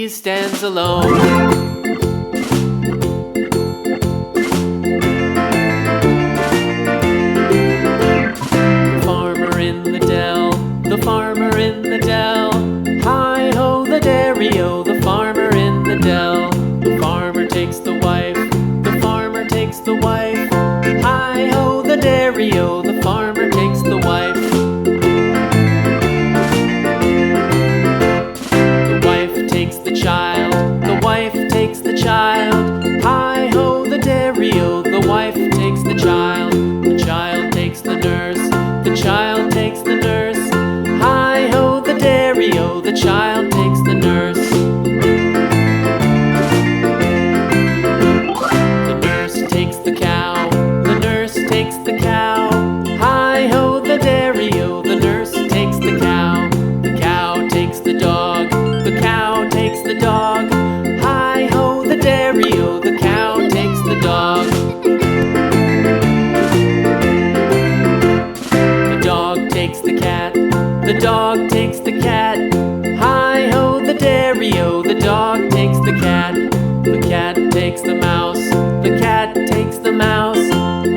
cheese stands alone. The farmer in the dell, the farmer in the dell. Hi-ho the dairy-o, the farmer in the dell. The farmer takes the wife, the farmer takes the wife. Hi-ho the dairy-o, the farmer takes the wife. The wife takes the child, the wife takes the child. Hi-ho the dairy-o, the wife takes the child. The child takes the nurse, the child takes the nurse. Hi-ho the dairy-o, the child takes the nurse. The nurse takes the cow, the nurse takes the cow. Hi-ho the dairy-o, the nurse takes the cow. The cow takes the dog, the cow takes the dog. Hi-ho the dairy-o, the cow takes the dog. The dog takes the cat, the dog takes the cat. Hi-ho the dairy-o, the dog takes the cat. The cat takes the mouse, the cat takes the mouse.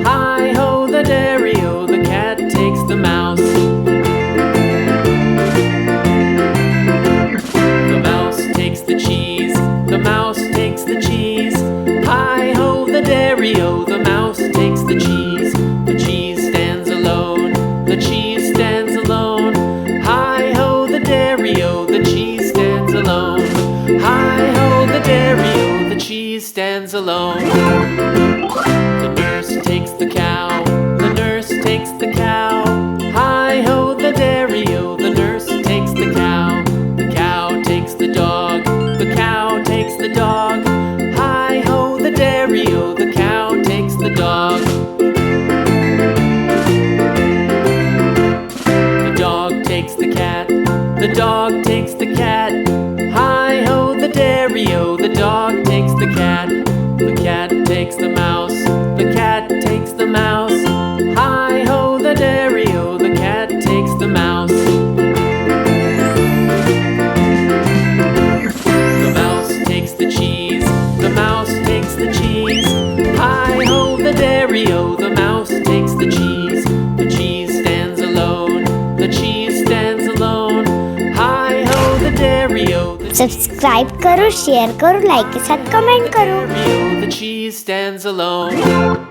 Hi-ho the dairy-o, the cat takes the mouse. The mouse takes the cheese, the mouse takes the cheese. Hi-ho the dairy-o, the mouse takes the cheese. The cheese stands alone, the cheese stands alone. Hi-ho the dairy-o, the cheese stands alone. Hi-ho the dairy-o, the cheese stands alone. The nurse takes the cow, the nurse takes the cow. Hi-ho the dairy-o, the nurse takes the cow. The cow takes the dog, the cow takes the dog. Hi-ho the dairy-o, the cow takes the dog. The dog takes the cat, the dog takes the cat. Hi-ho the dairy-o, the dog takes the cat. The cat takes the mouse, the cat takes the mouse. Hi-ho the dairy-o, the cat takes the mouse. The mouse takes the cheese, the mouse takes the cheese. Hi-ho the dairy-o, the mouse takes the cheese. The cheese stands alone, the cheese stands alone. Hi-ho the dairy-o. Subscribe करो, share करो, like के साथ comment करो. The cheese stands alone.